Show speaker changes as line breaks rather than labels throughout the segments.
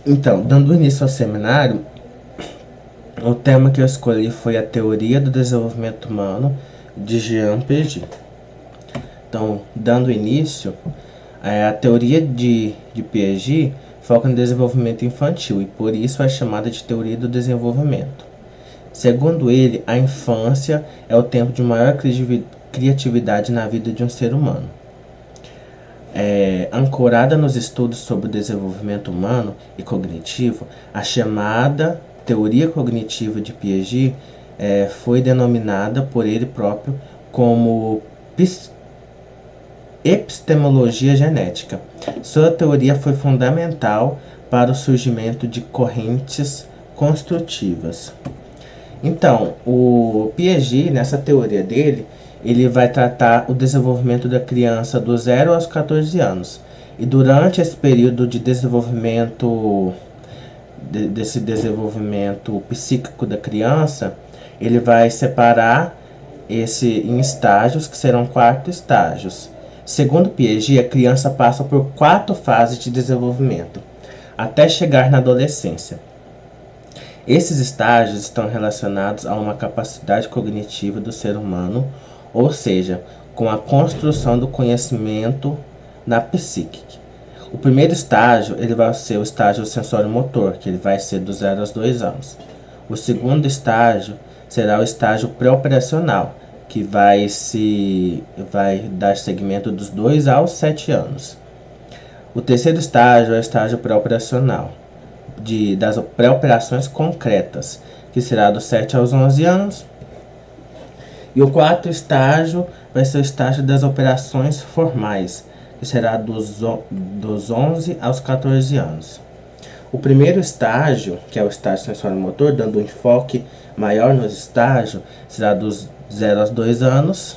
Então, dando início ao seminário, o tema que eu escolhi foi a Teoria do Desenvolvimento Humano, de Jean Piaget. Então, dando início, a teoria de Piaget foca no desenvolvimento infantil e por isso é chamada de Teoria do Desenvolvimento. Segundo ele, a infância é o tempo de maior criatividade na vida de um ser humano. Ancorada nos estudos sobre o desenvolvimento humano e cognitivo, a chamada teoria cognitiva de Piaget foi denominada por ele próprio como epistemologia genética. Sua teoria foi fundamental para o surgimento de correntes construtivas. Então, o Piaget, nessa teoria dele, ele vai tratar o desenvolvimento da criança do 0 aos 14 anos. E durante esse período de desenvolvimento, desse desenvolvimento psíquico da criança, ele vai separar esse em estágios, que serão 4 estágios. Segundo Piaget, a criança passa por 4 fases de desenvolvimento, até chegar na adolescência. Esses estágios estão relacionados a uma capacidade cognitiva do ser humano, ou seja, com a construção do conhecimento na psique. O primeiro estágio ele vai ser o estágio sensório-motor, que ele vai ser do 0 aos 2 anos. O segundo estágio será o estágio pré-operacional, que vai dar seguimento dos 2 aos 7 anos. O terceiro estágio é o estágio pré-operacional, das pré-operações concretas, que será dos 7 aos 11 anos. E o quarto estágio vai ser o estágio das operações formais, que será dos 11 aos 14 anos. O primeiro estágio, que é o estágio sensório-motor, dando um enfoque maior no estágio, será dos 0 aos 2 anos.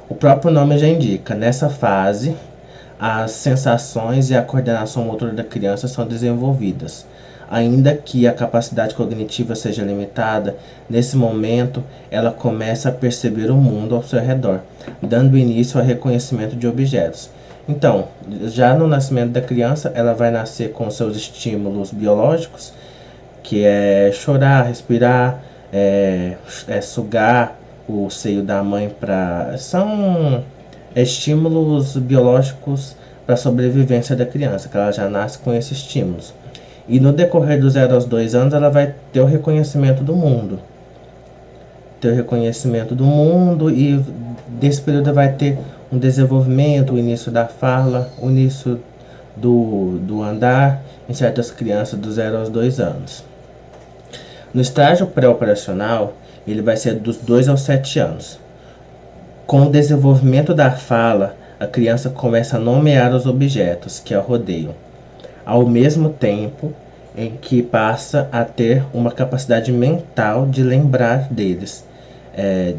O próprio nome já indica, nessa fase, as sensações e a coordenação motora da criança são desenvolvidas. Ainda que a capacidade cognitiva seja limitada, nesse momento ela começa a perceber o mundo ao seu redor, dando início ao reconhecimento de objetos. Então, já no nascimento da criança, ela vai nascer com seus estímulos biológicos, que é chorar, respirar, sugar o seio da mãe são estímulos biológicos para a sobrevivência da criança, que ela já nasce com esses estímulos. E no decorrer dos 0 aos 2 anos, ela vai ter o reconhecimento do mundo. E desse período vai ter um desenvolvimento, o início da fala, o início do andar em certas crianças dos 0 aos 2 anos. No estágio pré-operacional, ele vai ser dos 2 aos 7 anos. Com o desenvolvimento da fala, a criança começa a nomear os objetos que a rodeiam, ao mesmo tempo em que passa a ter uma capacidade mental de lembrar deles,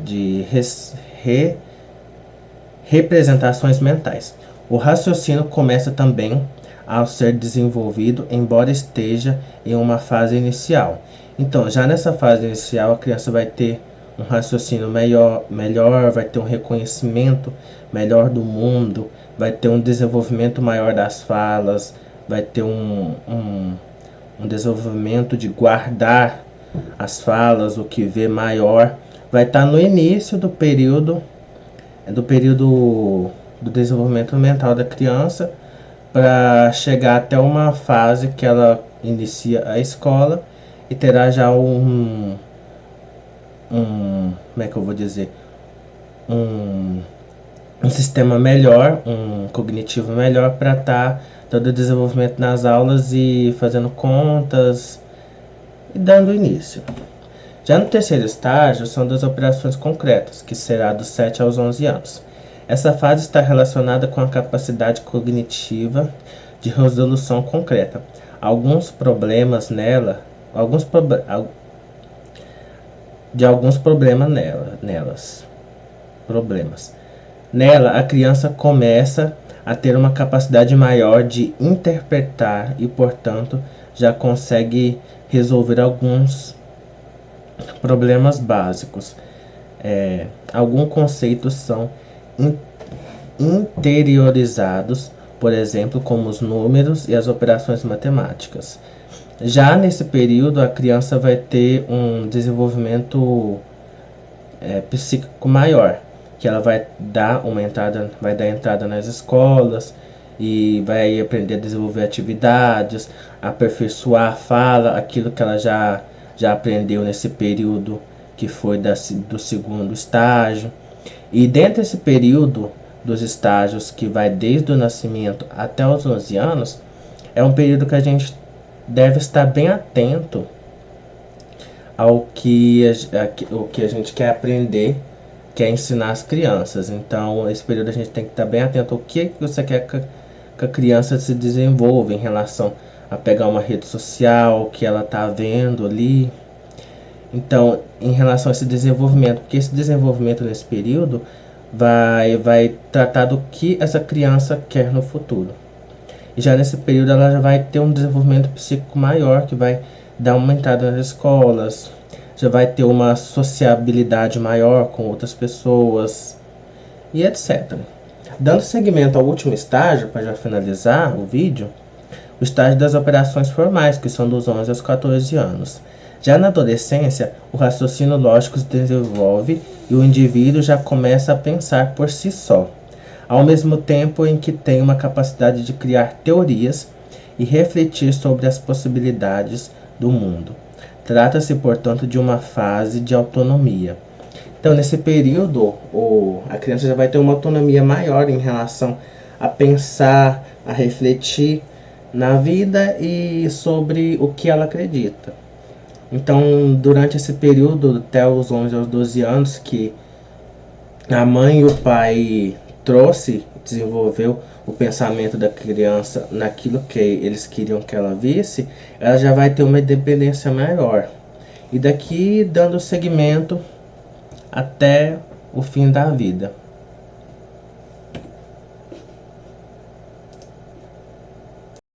de representações mentais. O raciocínio começa também a ser desenvolvido, embora esteja em uma fase inicial. Então, já nessa fase inicial, a criança vai ter um raciocínio melhor, vai ter um reconhecimento melhor do mundo, vai ter um desenvolvimento maior das falas, vai ter um desenvolvimento de guardar as falas, o que vê maior. Vai estar no início do período do desenvolvimento mental da criança, para chegar até uma fase que ela inicia a escola e terá já como é que eu vou dizer, um sistema melhor, um cognitivo melhor para estar dando desenvolvimento nas aulas e fazendo contas e dando início. Já no terceiro estágio são das operações concretas, que será dos 7 aos 11 anos. Essa fase está relacionada com a capacidade cognitiva de resolução concreta. Alguns problemas nelas. Nela, a criança começa a ter uma capacidade maior de interpretar e, portanto, já consegue resolver alguns problemas básicos. Alguns conceitos são interiorizados por exemplo, como os números e as operações matemáticas. Já nesse período, a criança vai ter um desenvolvimento psíquico maior, que ela vai dar entrada nas escolas e vai aprender a desenvolver atividades, aperfeiçoar a fala, aquilo que ela já aprendeu nesse período que foi do segundo estágio. E dentro desse período dos estágios, que vai desde o nascimento até os 11 anos, é um período que a gente deve estar bem atento ao que o que a gente quer aprender, quer ensinar as crianças. Então, esse período a gente tem que estar bem atento ao que você quer que a criança se desenvolva em relação a pegar uma rede social, o que ela está vendo ali. Então, em relação a esse desenvolvimento, porque esse desenvolvimento nesse período vai tratar do que essa criança quer no futuro. E já nesse período ela já vai ter um desenvolvimento psíquico maior, que vai dar uma entrada nas escolas, já vai ter uma sociabilidade maior com outras pessoas e etc. Dando seguimento ao último estágio, para já finalizar o vídeo, o estágio das operações formais, que são dos 11 aos 14 anos. Já na adolescência, o raciocínio lógico se desenvolve e o indivíduo já começa a pensar por si só, ao mesmo tempo em que tem uma capacidade de criar teorias e refletir sobre as possibilidades do mundo. Trata-se, portanto, de uma fase de autonomia. Então, nesse período, a criança já vai ter uma autonomia maior em relação a pensar, a refletir na vida e sobre o que ela acredita. Então, durante esse período, até os 11 aos 12 anos, que a mãe e o pai desenvolveu o pensamento da criança naquilo que eles queriam que ela visse, ela já vai ter uma independência maior. E daqui, dando seguimento até o fim da vida.